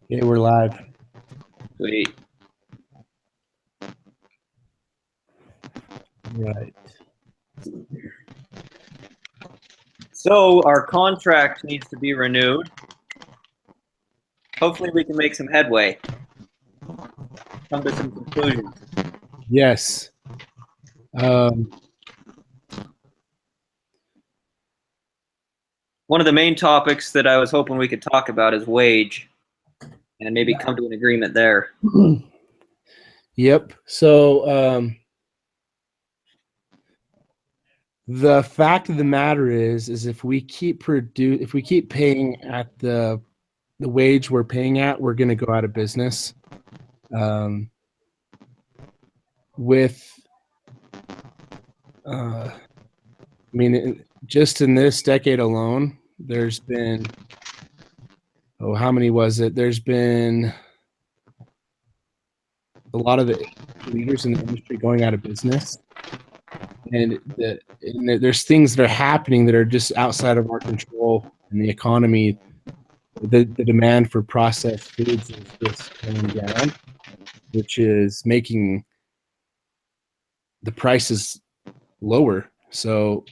Okay, we're live. Sweet. Right. So our contract needs to be renewed. Hopefully we can make some headway. Come to some conclusions. Yes. One of the main topics that I was hoping we could talk about is wage and maybe come to an agreement there. Yep. So the fact of the matter is if we keep paying at the wage we're paying at, we're going to go out of business. Just in this decade alone, there's been, how many was it? There's been a lot of the leaders in the industry going out of business. And there's things that are happening that are just outside of our control in the economy. The demand for processed foods is just going down, which is making the prices lower. So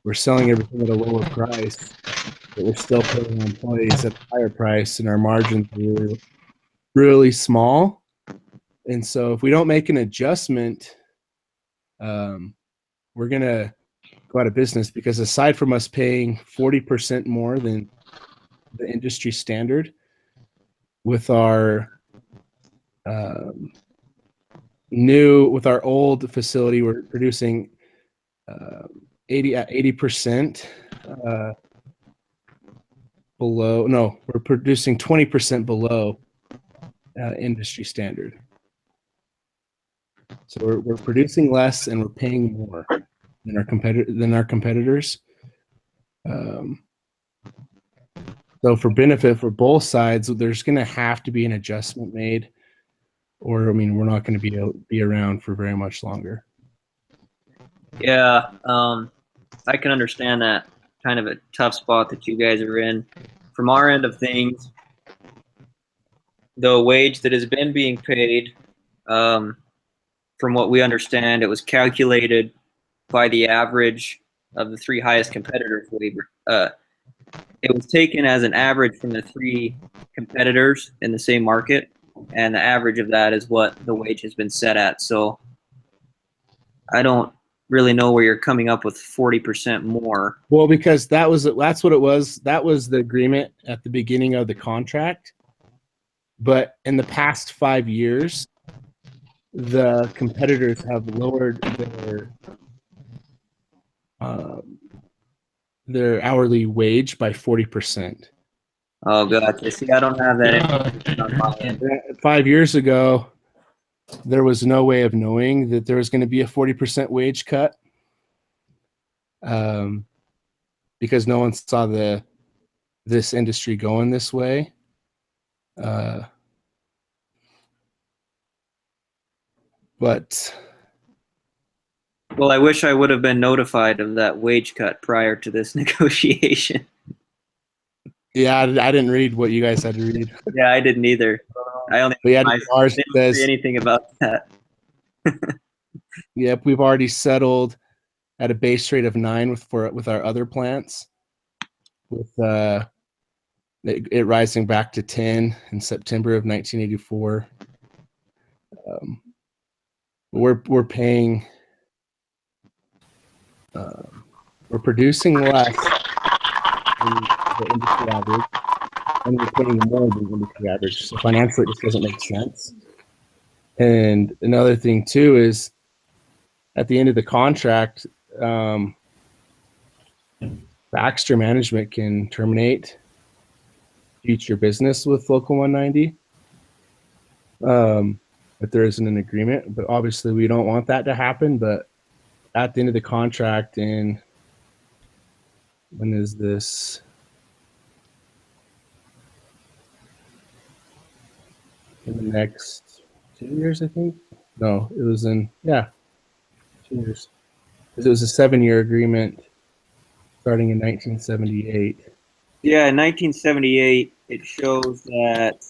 we're selling everything at a lower price, but we're still paying our employees at a higher price, and our margins are really, really small. And so if we don't make an adjustment, we're going to go out of business, because aside from us paying 40% more than the industry standard, with our with our old facility, we're producing 80% below. No, we're producing 20% below industry standard. So we're producing less and we're paying more than our competitors. So for benefit for both sides, there's going to have to be an adjustment made, or we're not going to be around for very much longer. Yeah, I can understand that kind of a tough spot that you guys are in. From our end of things, the wage that has been being paid, from what we understand, it was calculated by the average of the three highest competitors' wage. It was taken as an average from the three competitors in the same market, and the average of that is what the wage has been set at. So I don't really know where you're coming up with 40% more. Well, because that's what it was. That was the agreement at the beginning of the contract. But in the past 5 years, the competitors have lowered their hourly wage by 40%. Oh, gotcha. See, I don't have that information on my end. 5 years ago, there was no way of knowing that there was going to be a 40% wage cut, because no one saw this industry going this way. But well, I wish I would have been notified of that wage cut prior to this negotiation. Yeah, I didn't read what you guys had to read. Yeah, I didn't either. I only ours didn't says say anything about that. Yep, we've already settled at a base rate of 9 with our other plants, with it rising back to 10 in September of 1984. We're paying. We're producing less than the industry average, and we're paying more than the industry average. So financially, it just doesn't make sense. And another thing too is, at the end of the contract, Baxter Management can terminate future business with Local 190. But there isn't an agreement. But obviously, we don't want that to happen. But at the end of the contract, and when is this? In the next 2 years, I think. No, it was 2 years. Because it was a 7-year agreement starting in 1978. Yeah, in 1978, it shows that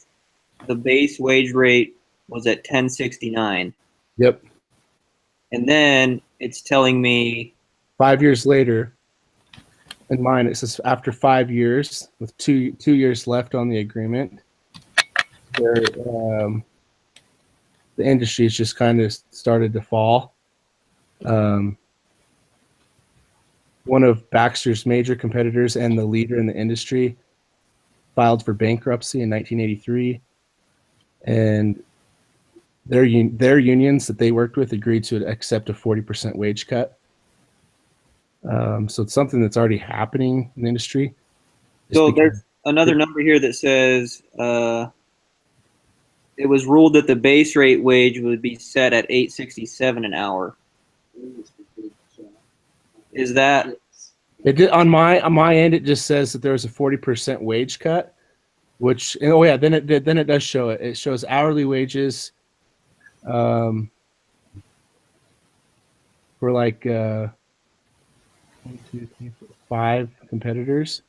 the base wage rate was at 1069, Yep. and then it's telling me 5 years later, in mine it says after 5 years, with two years left on the agreement, there the industry's just kind of started to fall. One of Baxter's major competitors and the leader in the industry filed for bankruptcy in 1983, and their unions that they worked with agreed to accept a 40% wage cut. So it's something that's already happening in the industry. so. There's another number here that says it was ruled that the base rate wage would be set at 867 an hour. Is that it did on my end? It just says that there was a 40% wage cut, which then it does show it. It shows hourly wages for like 1, 2, 3, 4, 5 competitors,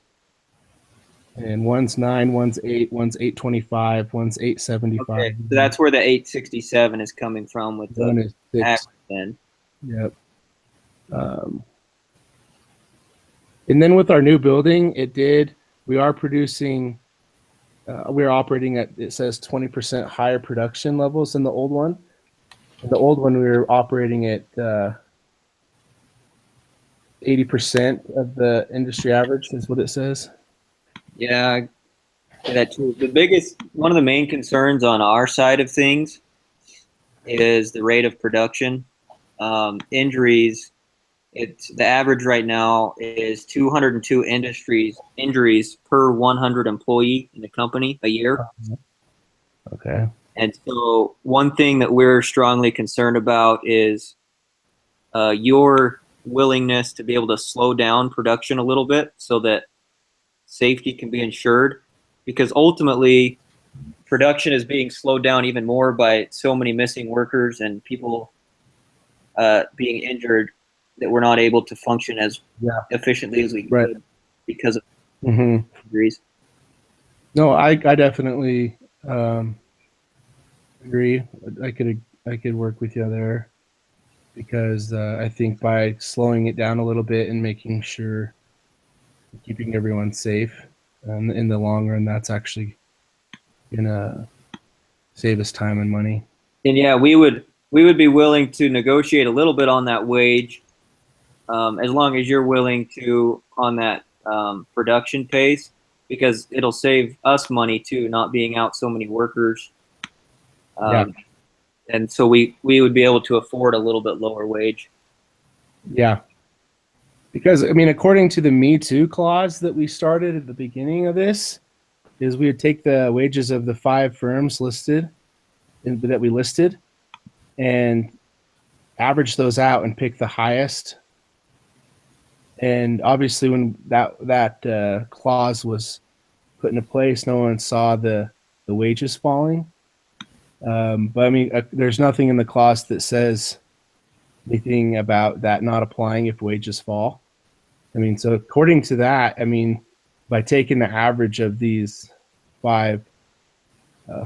and one's 9, one's 8, one's 825, one's 875. okay? So that's where the 867 is coming from with One the is 6. average then. Yep. And then with our new building, we are producing, we're operating at, it says 20% higher production levels than the old one. In the old one, we were operating at 80% of the industry average is what it says. Yeah, that too. One of the main concerns on our side of things is the rate of production. Injuries, the average right now is 202 injuries per 100 employee in the company a year. Okay. And so one thing that we're strongly concerned about is your willingness to be able to slow down production a little bit so that safety can be ensured, because ultimately production is being slowed down even more by so many missing workers and people being injured that we're not able to function as efficiently as we could because of injuries. No, I definitely agree. I could work with you there, because I think by slowing it down a little bit and making sure keeping everyone safe, in the long run, that's actually gonna save us time and money. And yeah, we would be willing to negotiate a little bit on that wage, as long as you're willing to on that production pace, because it'll save us money too, not being out so many workers. And so we would be able to afford a little bit lower wage. Yeah. Because, I mean, according to the Me Too clause that we started at the beginning of this, is we would take the wages of the 5 firms that we listed and average those out and pick the highest. And obviously when that clause was put into place, no one saw the wages falling. But I mean, there's nothing in the clause that says anything about that not applying if wages fall. I mean, so according to that, I mean, by taking the average of these 5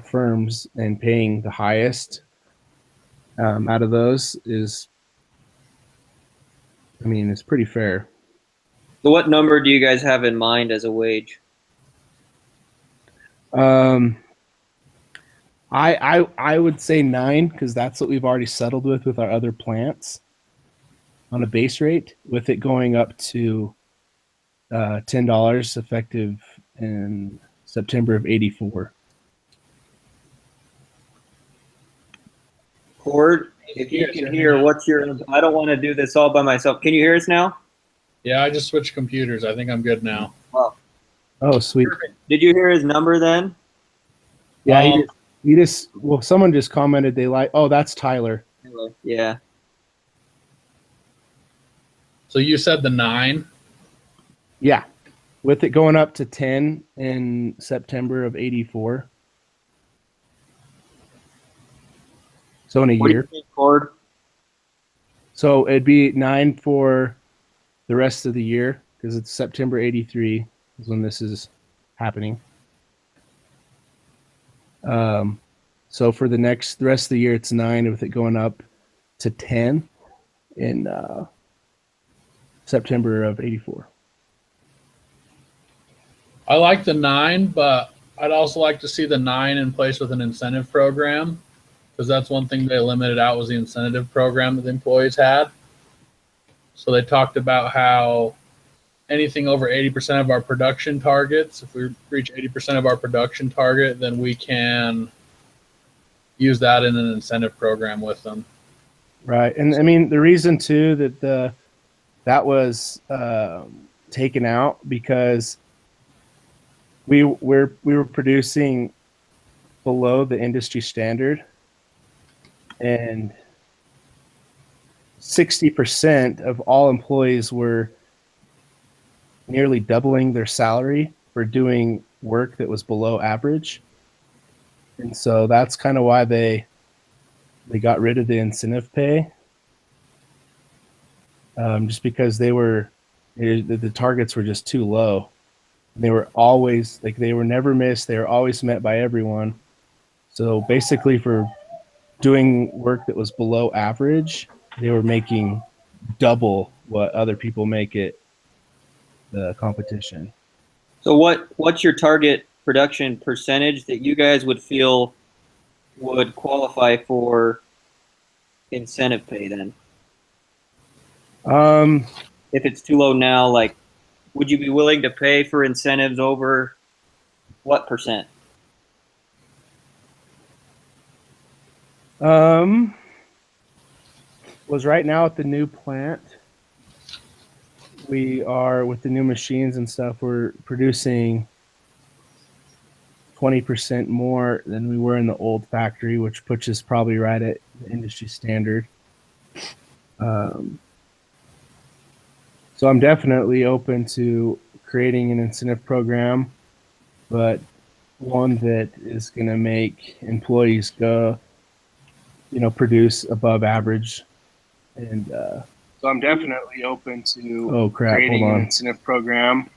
firms and paying the highest out of those is, I mean, it's pretty fair. So what number do you guys have in mind as a wage? I would say 9, because that's what we've already settled with our other plants on a base rate, with it going up to $10 effective in September of '84. Cord, if you can hear, I don't want to do this all by myself. Can you hear us now? Yeah, I just switched computers. I think I'm good now. Oh, sweet. Perfect. Did you hear his number then? Yeah, well, someone just commented that's Tyler. Yeah. So you said the 9? Yeah, with it going up to 10 in September of '84. So in a What do year. you think, Cord? So it'd be 9 for the rest of the year, because it's September '83 is when this is happening. So for the rest of the year, it's 9, with it going up to 10 in September of '84. I like the 9, but I'd also like to see the 9 in place with an incentive program, because that's one thing they limited out was the incentive program that the employees had. So they talked about how anything over 80% of our production targets, if we reach 80% of our production target, then we can use that in an incentive program with them. Right, and I mean the reason too that was taken out because we were producing below the industry standard, and 60% of all employees were nearly doubling their salary for doing work that was below average. And so that's kind of why they got rid of the incentive pay, just because the targets were just too low. They were always they were never missed. They were always met by everyone. So basically, for doing work that was below average, they were making double what other people make at the competition. So what's your target production percentage that you guys would feel would qualify for incentive pay then? If it's too low now, like, would you be willing to pay for incentives over what percent? Was right now at the new plant, we are with the new machines and stuff, we're producing 20% more than we were in the old factory, which puts us probably right at the industry standard. So I'm definitely open to creating an incentive program, but one that is going to make employees go, produce above average. And so I'm definitely open to creating an incentive program.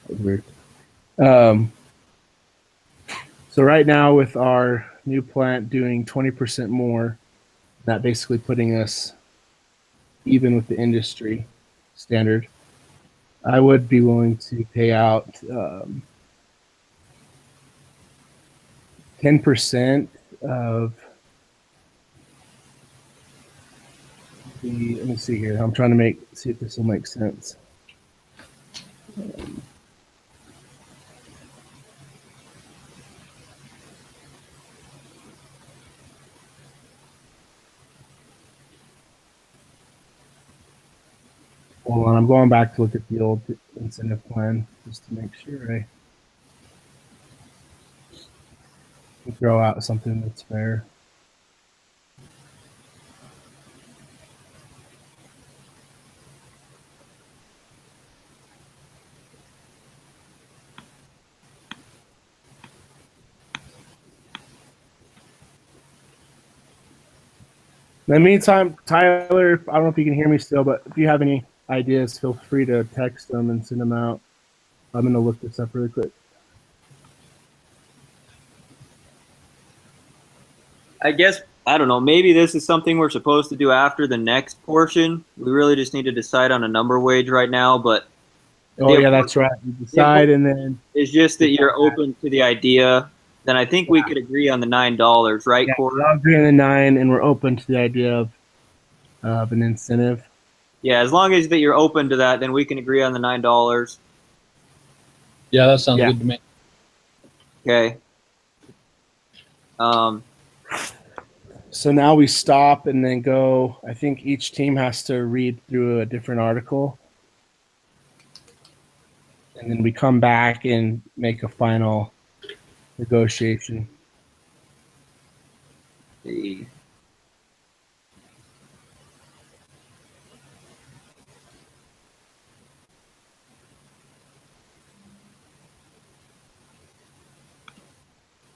That was weird. So right now with our new plant doing 20% more, that basically putting us even with the industry standard, I would be willing to pay out 10% of let me see here. I'm trying to see if this will make sense. Hold on, I'm going back to look at the old incentive plan just to make sure I can throw out something that's fair. In the meantime, Tyler, I don't know if you can hear me still, but if you have any ideas, feel free to text them and send them out. I'm going to look this up really quick. I guess, I don't know, maybe this is something we're supposed to do after the next portion. We really just need to decide on a number wage right now, but oh yeah, that's right. You decide, and then it's just that you're open to the idea. Then I think we could agree on the $9, right, yeah, Corey? I'll agree on the 9, and we're open to the idea of an incentive. Yeah, as long as that you're open to that, then we can agree on the $9. Yeah, that sounds good to me. Okay. So now we stop and then go. I think each team has to read through a different article, and then we come back and make a final negotiation.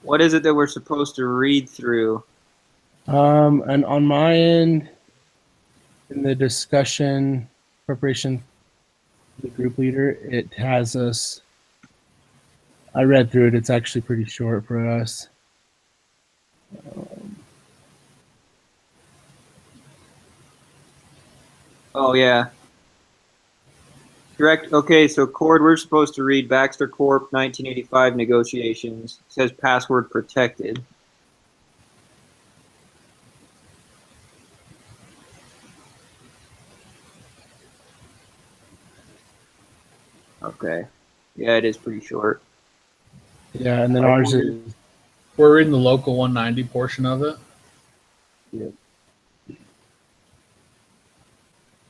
What is it that we're supposed to read through? And on my end, in the discussion preparation, the group leader, it has us I read through it. It's actually pretty short for us. Oh, yeah. Correct. Okay, so Cord, we're supposed to read Baxter Corp. 1985 negotiations. It says password protected. Okay. Yeah, it is pretty short. Yeah, and then ours is. We're reading the local 190 portion of it. Yeah.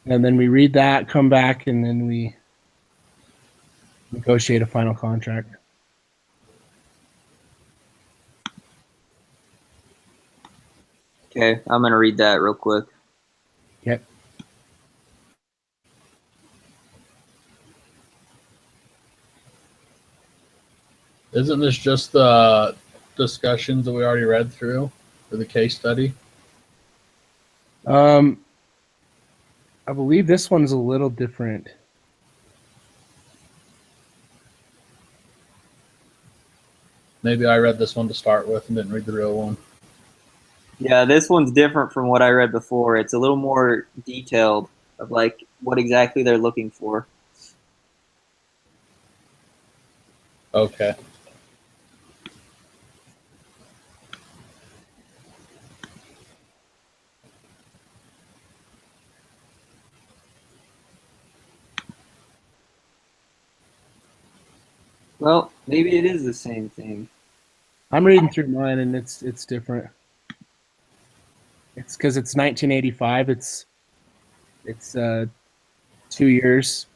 And then we read that, come back, and then we negotiate a final contract. Okay, I'm going to read that real quick. Yep. Isn't this just the discussions that we already read through for the case study? I believe this one's a little different. Maybe I read this one to start with and didn't read the real one. Yeah, this one's different from what I read before. It's a little more detailed of like what exactly they're looking for. Okay. Well, maybe it is the same thing. I'm reading through mine, and it's different. It's because it's 1985. It's 2 years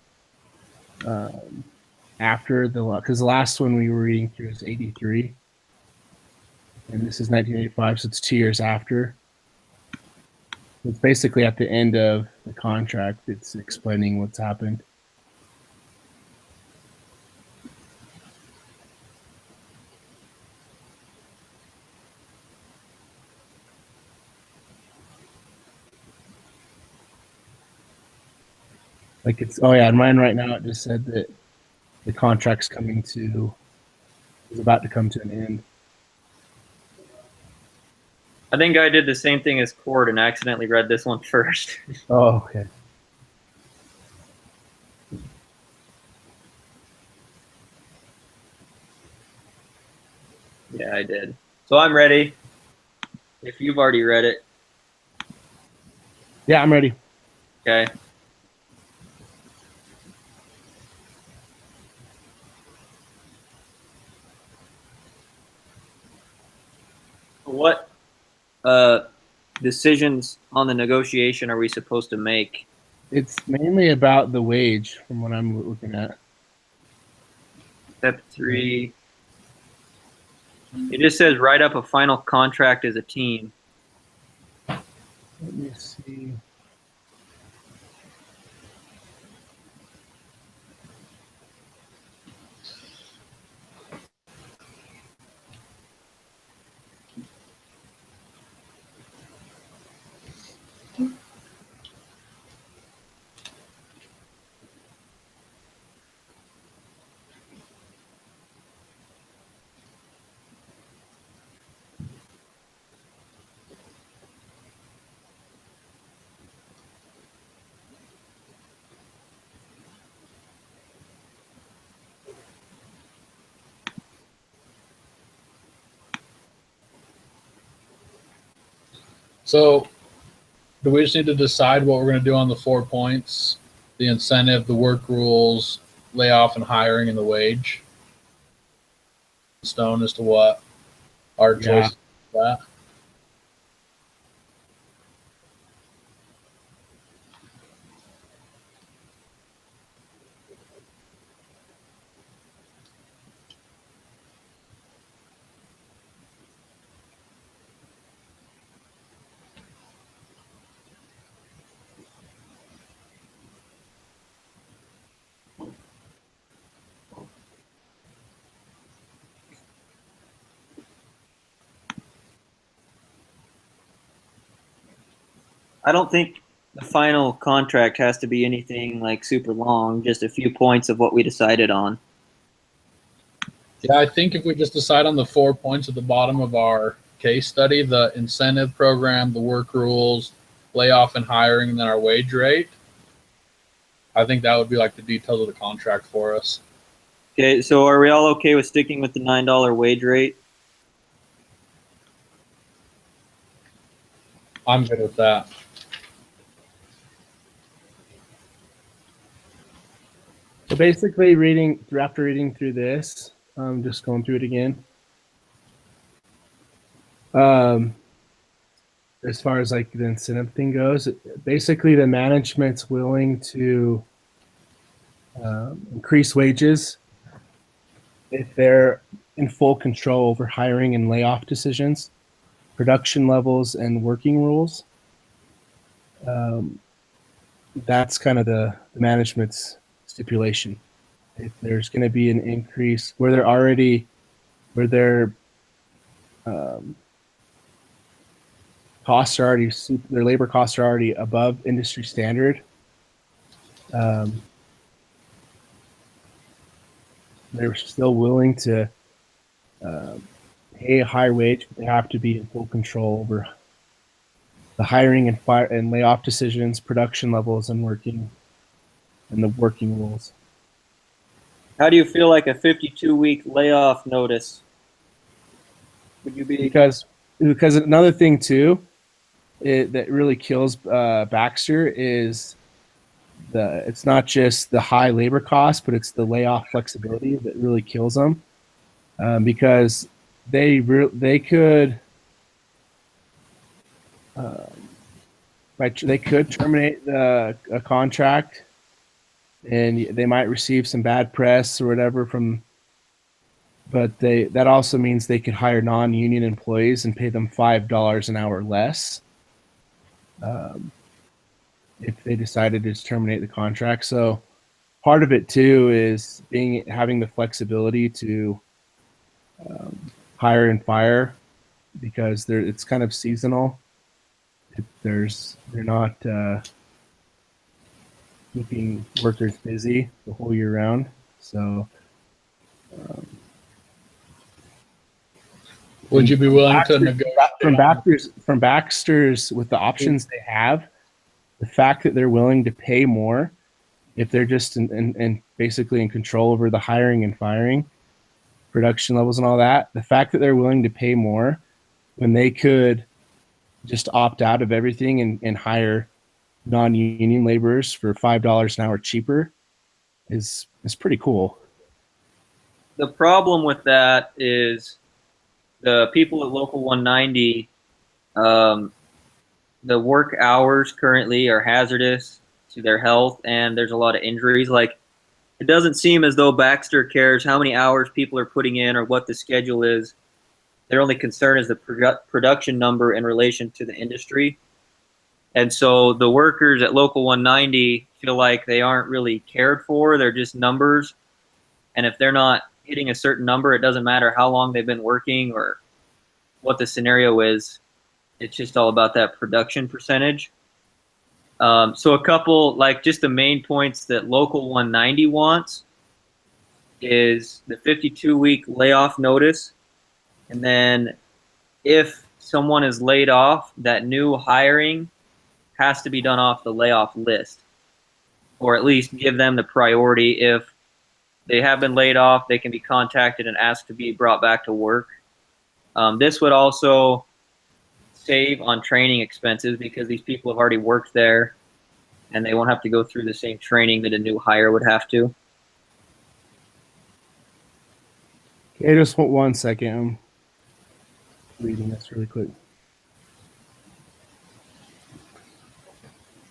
after because the last one we were reading through is 83, and this is 1985, so it's 2 years after. It's basically at the end of the contract. It's explaining what's happened. Like it's in mine right now it just said that the contract's is about to come to an end. I think I did the same thing as Cord and accidentally read this one first. Oh, okay. Yeah, I did. So I'm ready. If you've already read it. Yeah, I'm ready. Okay. What decisions on the negotiation are we supposed to make? It's mainly about the wage from what I'm looking at. Step 3. It just says write up a final contract as a team. Let me see. So do we just need to decide what we're going to do on the 4 points? The incentive, the work rules, layoff and hiring, and the wage? Stone as to what our choice is for that. I don't think the final contract has to be anything like super long, just a few points of what we decided on. Yeah, I think if we just decide on the 4 points at the bottom of our case study, the incentive program, the work rules, layoff and hiring, and then our wage rate, I think that would be like the details of the contract for us. Okay, so are we all okay with sticking with the $9 wage rate? I'm good with that. So basically, after reading through this, just going through it again. As far as like the incentive thing goes, basically the management's willing to increase wages if they're in full control over hiring and layoff decisions, production levels, and working rules. That's kind of the management's stipulation. If there's going to be an increase where their costs are already, their labor costs are already above industry standard. They're still willing to pay a higher wage, but they have to be in full control over the hiring and fire and layoff decisions, production levels, and the working rules. How do you feel like a 52-week layoff notice? Would you be Because another thing too, that really kills Baxter is it's not just the high labor cost, but it's the layoff flexibility that really kills them, because they could they could terminate a contract, and they might receive some bad press or whatever but that also means they could hire non-union employees and pay them $5 an hour less if they decided to just terminate the contract. So part of it too is having the flexibility to hire and fire, because it's kind of seasonal. They're not keeping workers busy the whole year round. So Would you be willing to negotiate from Baxter's with the options they have? The fact that they're willing to pay more if they're just basically in control over the hiring and firing, production levels and all that, the fact that they're willing to pay more when they could just opt out of everything and hire non-union laborers for $5 an hour cheaper is pretty cool. The problem with that is the people at Local 190, the work hours currently are hazardous to their health, and there's a lot of injuries. Like, it doesn't seem as though Baxter cares how many hours people are putting in or what the schedule is. Their only concern is the production number in relation to the industry. And so the workers at Local 190 feel like they aren't really cared for. They're just numbers. And if they're not hitting a certain number, it doesn't matter how long they've been working or what the scenario is. It's just all about that production percentage. So a couple, like just the main points that Local 190 wants is the 52-week layoff notice. And then if someone is laid off, that new hiring has to be done off the layoff list, or at least give them the priority. If they have been laid off, they can be contacted and asked to be brought back to work. This would also save on training expenses because these people have already worked there and they won't have to go through the same training that a new hire would have to. Okay, just 1 second. I'm reading this really quick.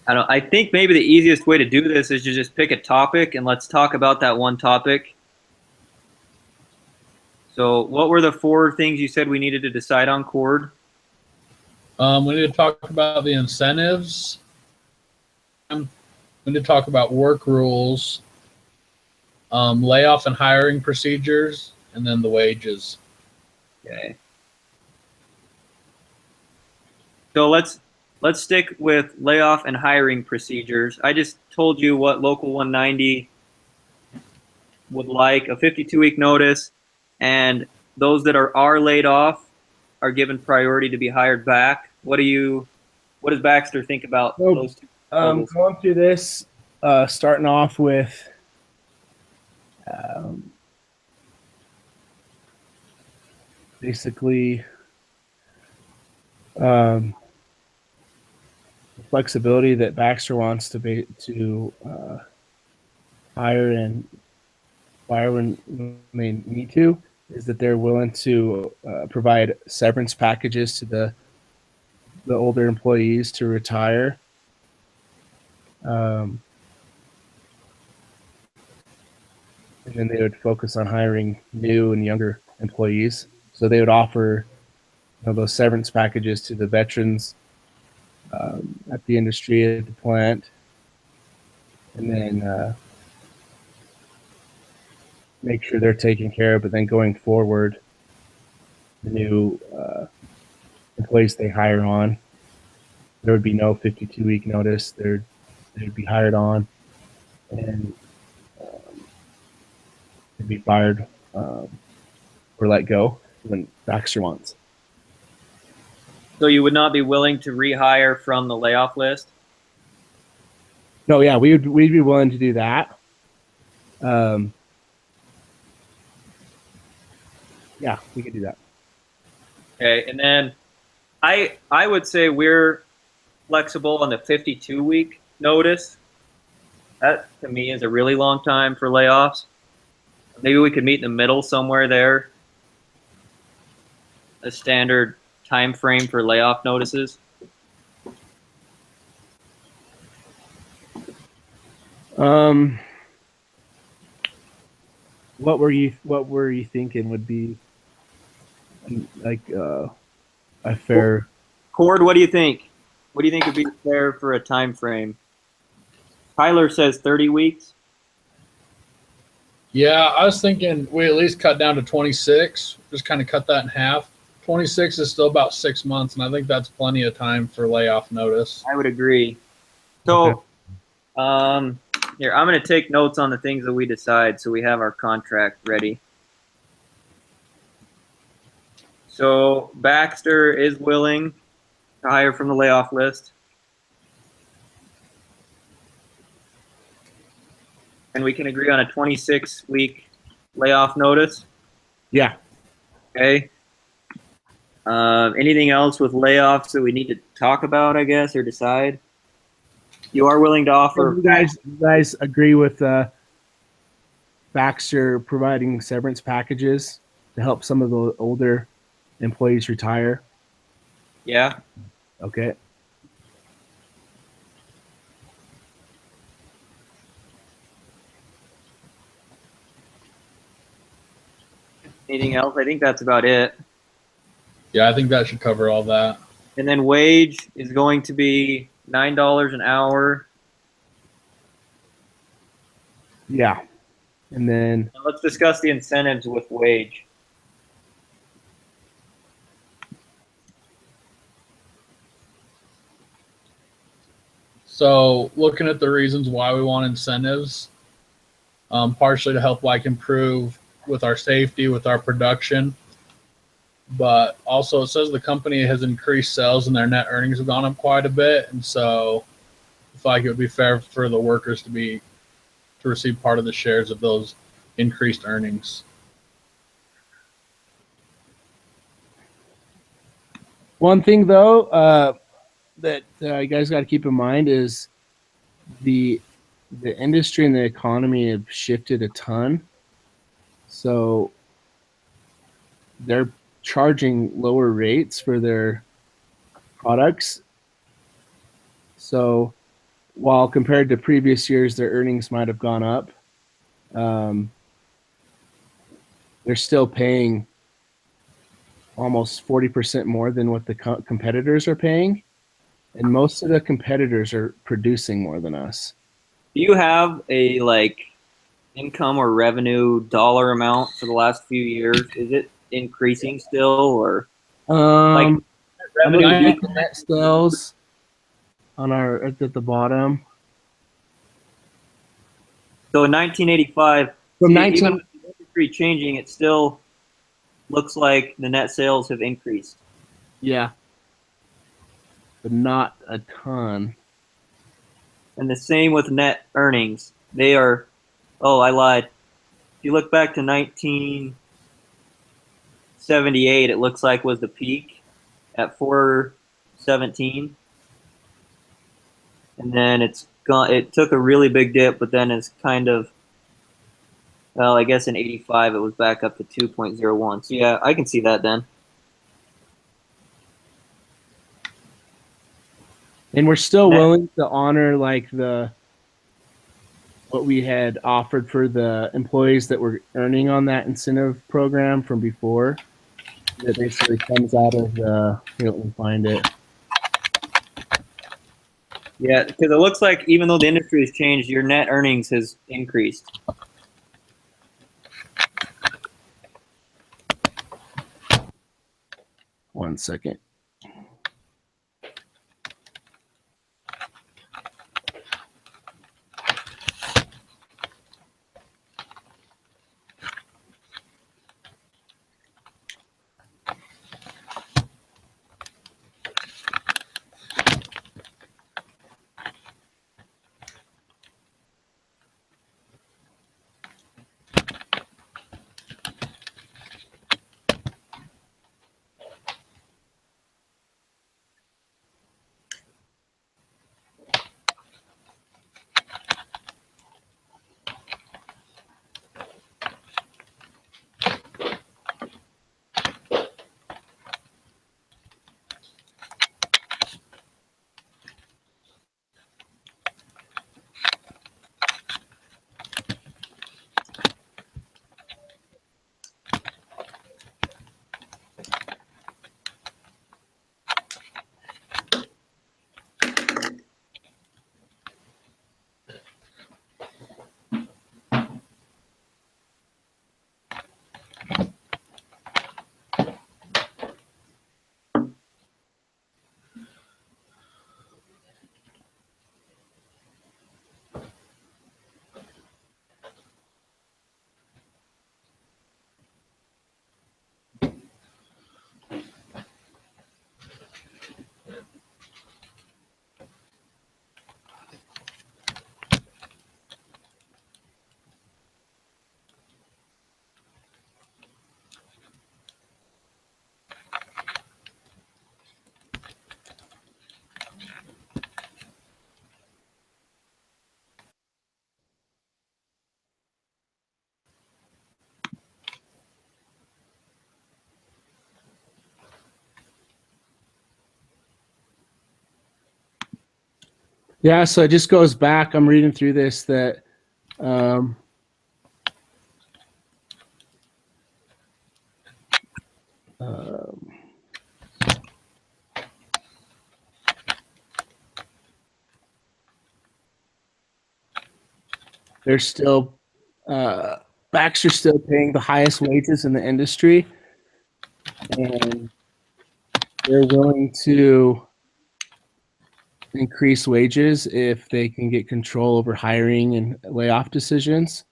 I think maybe the easiest way to do this is to just pick a topic and let's talk about that one topic. So what were the 4 things you said we needed to decide on, Cord? We need to talk about the incentives. We need to talk about work rules, layoff and hiring procedures, and then the wages. Okay. So let's stick with layoff and hiring procedures. I just told you what Local 190 would like, a 52-week notice and those that are laid off are given priority to be hired back. What does Baxter think about those two proposals? Going through this, starting off with basically flexibility that Baxter wants to hire and fire when they need to, is that they're willing to provide severance packages to the older employees to retire. And then they would focus on hiring new and younger employees. So they would offer those severance packages to the veterans at the industry, at the plant, and then make sure they're taken care of. But then going forward, the new employees they hire on, there would be no 52-week notice. They'd be hired on, and they'd be fired or let go when Baxter wants. So you would not be willing to rehire from the layoff list? No, yeah, we'd be willing to do that. Yeah, we could do that. Okay, and then I would say we're flexible on the 52-week notice. That to me is a really long time for layoffs. Maybe we could meet in the middle somewhere there. A standard time frame for layoff notices. What were you thinking would be like a fair? Cord, what do you think? What do you think would be fair for a time frame? Tyler says 30 weeks. Yeah, I was thinking we at least cut down to 26. Just kind of cut that in half. 26 is still about 6 months, and I think that's plenty of time for layoff notice. I would agree. So, here, I'm going to take notes on the things that we decide so we have our contract ready. So, Baxter is willing to hire from the layoff list. And we can agree on a 26-week layoff notice. Yeah. Okay. Anything else with layoffs that we need to talk about, I guess, or decide? You are willing to offer. You guys agree with Baxter providing severance packages to help some of the older employees retire? Yeah. Okay. Anything else? I think that's about it. Yeah, I think that should cover all that. And then wage is going to be $9 an hour. Yeah. And then Now let's discuss the incentives with wage. So looking at the reasons why we want incentives, partially to help improve with our safety, with our production, but also it says the company has increased sales and their net earnings have gone up quite a bit, and so I feel like it would be fair for the workers to receive part of the shares of those increased earnings. one thing though that you guys got to keep in mind is the industry and the economy have shifted a ton. So they're charging lower rates for their products. So while compared to previous years, their earnings might have gone up, they're still paying almost 40% more than what the competitors are paying. And most of the competitors are producing more than us. Do you have a income or revenue dollar amount for the last few years? Is it increasing still, or I'm revenue? looking at the net sales on our at the bottom. So in 1985, From even with the industry changing, it's still looks like the net sales have increased. Yeah. But not a ton. And the same with net earnings. They are, oh, I lied. If you look back to 1978, it looks like was the peak at 417. And then it's gone. It took a really big dip, but then it's kind of, well, I guess in 85 it was back up to 2.01. So yeah, I can see that then. And we're still willing to honor like what we had offered for the employees that were earning on that incentive program from before. That basically comes out of let me find it. Yeah, because it looks like even though the industry has changed, your net earnings has increased. One second. Yeah, so it just goes back. I'm reading through this that they're still Baxter's still paying the highest wages in the industry, and they're willing to increase wages if they can get control over hiring and layoff decisions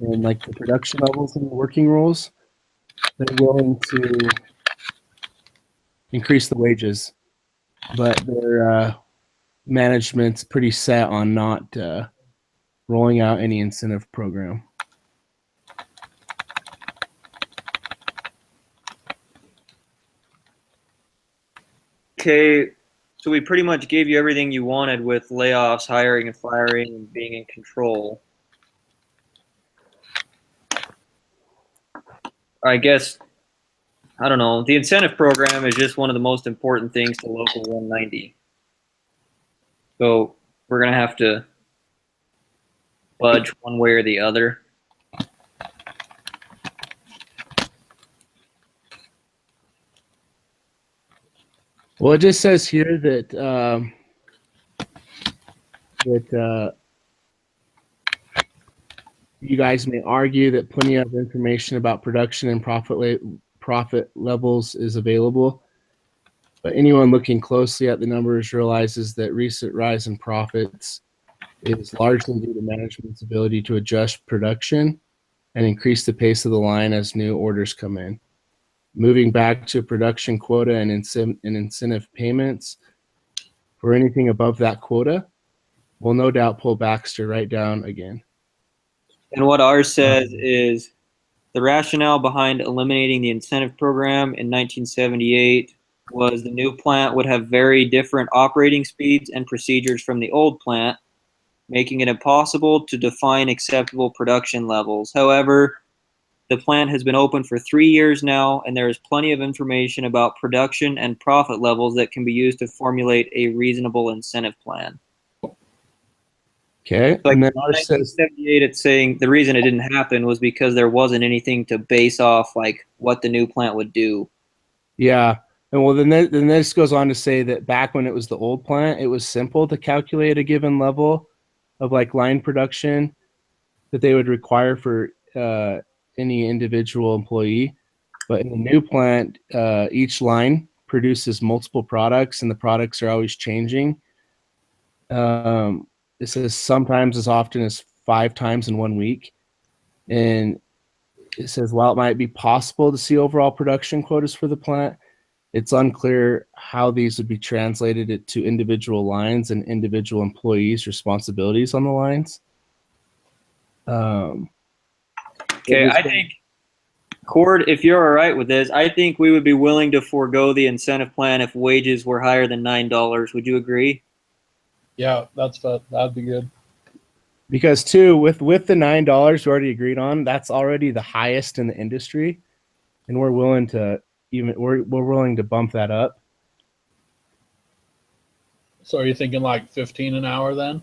and like the production levels and the working rules. They're willing to increase the wages, but their management's pretty set on not rolling out any incentive program. Okay, so we pretty much gave you everything you wanted with layoffs, hiring and firing, and being in control. I guess, I don't know, the incentive program is just one of the most important things to Local 190. So we're going to have to budge one way or the other. Well, it just says here that you guys may argue that plenty of information about production and profit levels is available, but anyone looking closely at the numbers realizes that recent rise in profits is largely due to management's ability to adjust production and increase the pace of the line as new orders come in. moving back to production quota and incentive payments for anything above that quota will no doubt pull Baxter right down again. And what ours says is the rationale behind eliminating the incentive program in 1978 was the new plant would have very different operating speeds and procedures from the old plant, making it impossible to define acceptable production levels. However, the plant has been open for 3 years now, and there is plenty of information about production and profit levels that can be used to formulate a reasonable incentive plan. Okay. Like And then in ours says, 1978, it's saying the reason it didn't happen was because there wasn't anything to base off like what the new plant would do. yeah. And well, then this goes on to say that back when it was the old plant, it was simple to calculate a given level of like line production that they would require for any individual employee. But in the new plant, each line produces multiple products, and the products are always changing. It says sometimes as often as 5 times in 1 week. And it says while it might be possible to see overall production quotas for the plant, it's unclear how these would be translated to individual lines and individual employees' responsibilities on the lines. Okay, I think, Cord, if you're all right with this, I think we would be willing to forego the incentive plan if wages were higher than $9. Would you agree? Yeah, that'd be good. Because too, with the $9 we already agreed on, that's already the highest in the industry, and we're willing to we're willing to bump that up. So are you thinking like 15 an hour then?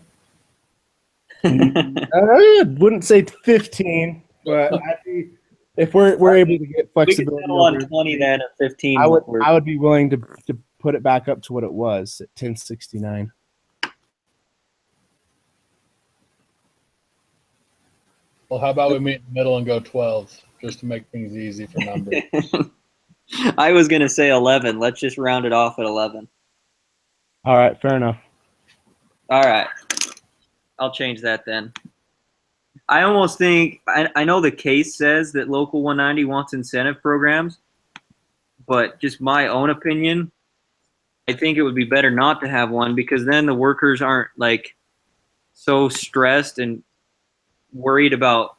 I wouldn't say 15, but if we're able to get flexibility, we could settle on 20 then at 15. I would be willing to put it back up to what it was at 1069. Well, how about we meet in the middle and go 12, just to make things easy for numbers? I was going to say 11. Let's just round it off at 11. All right, fair enough. All right. I'll change that then. I almost think, I know the case says that Local 190 wants incentive programs, but just my own opinion, I think it would be better not to have one, because then the workers aren't like so stressed and worried about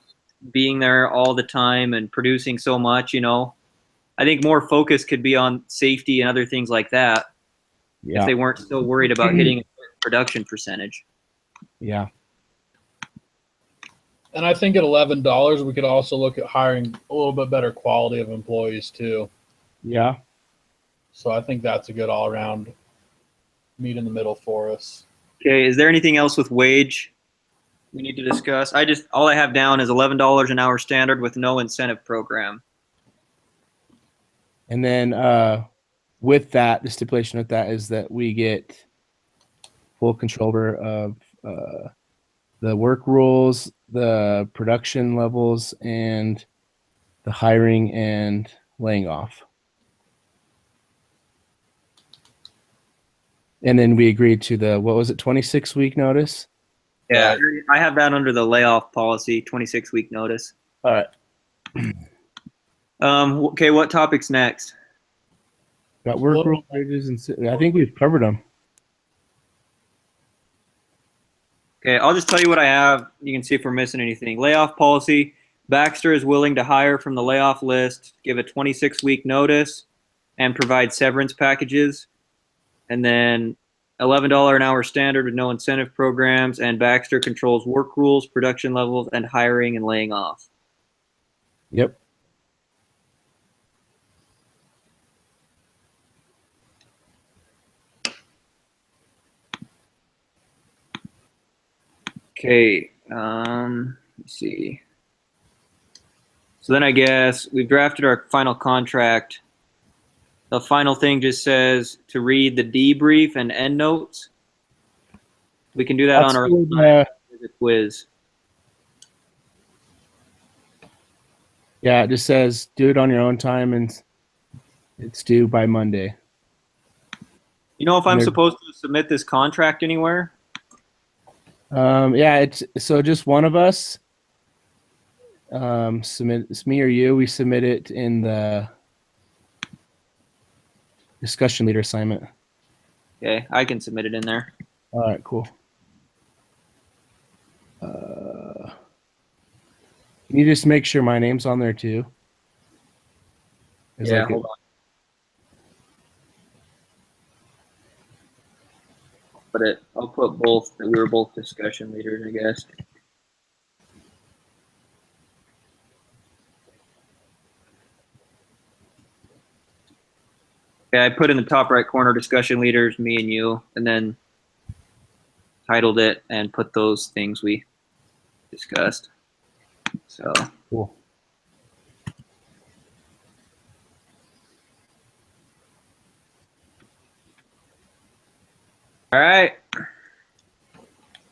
being there all the time and producing so much, you know. I think more focus could be on safety and other things like that. Yeah. If they weren't so worried about hitting a production percentage. Yeah. And I think at $11, we could also look at hiring a little bit better quality of employees too. Yeah. So I think that's a good all-around meet in the middle for us. Okay, is there anything else with wage we need to discuss? All I have down is $11 an hour standard with no incentive program. And then with that, the stipulation with that is that we get full control of the work rules, the production levels, and the hiring and laying off. And then we agreed to the, 26-week notice? Yeah, I have that under the layoff policy, 26-week notice. All right. Okay, what topics next? Got work rule wages, and I think we've covered them. Okay, I'll just tell you what I have. You can see if we're missing anything. Layoff policy. Baxter is willing to hire from the layoff list, give a 26-week notice, and provide severance packages. And then $11 an hour standard with no incentive programs, and Baxter controls work rules, production levels, and hiring and laying off. Yep. Okay, let's see. So then I guess we've drafted our final contract. The final thing just says to read the debrief and end notes. We can do that on our quiz. Yeah, it just says do it on your own time, and it's due by Monday. You know if I'm supposed to submit this contract anywhere? Yeah, it's so just one of us submit. It's me or you. We submit it in the discussion leader assignment. Okay, I can submit it in there. All right, cool. Can you just make sure my name's on there too? It's Yeah, like hold on. I'll put both, that we were both discussion leaders, I guess. Okay, I put in the top right corner discussion leaders, me and you, and then titled it and put those things we discussed. So cool. all right.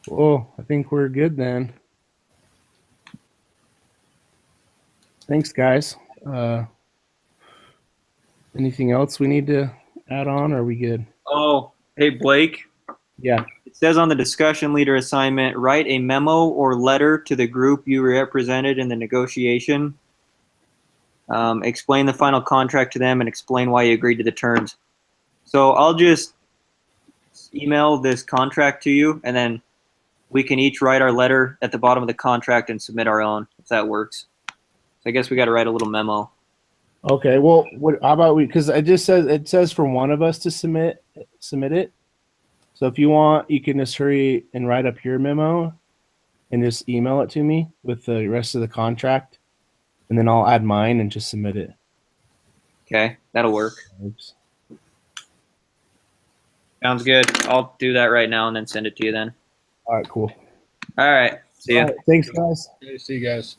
Well, I think we're good then. Thanks, guys. Anything else we need to add on, or are we good? Oh, hey, Blake. Yeah. It says on the discussion leader assignment, write a memo or letter to the group you represented in the negotiation. Explain the final contract to them and explain why you agreed to the terms. So I'll just email this contract to you, and then we can each write our letter at the bottom of the contract and submit our own, if that works. So I guess we got to write a little memo. Okay. Well, how about we? Because it says for one of us to submit it. So if you want, you can just hurry and write up your memo, and just email it to me with the rest of the contract, and then I'll add mine and just submit it. Okay, that'll work. Oops. Sounds good. I'll do that right now and then send it to you then. All right. Cool. All right. See ya. All right, thanks, guys. Okay, see you guys.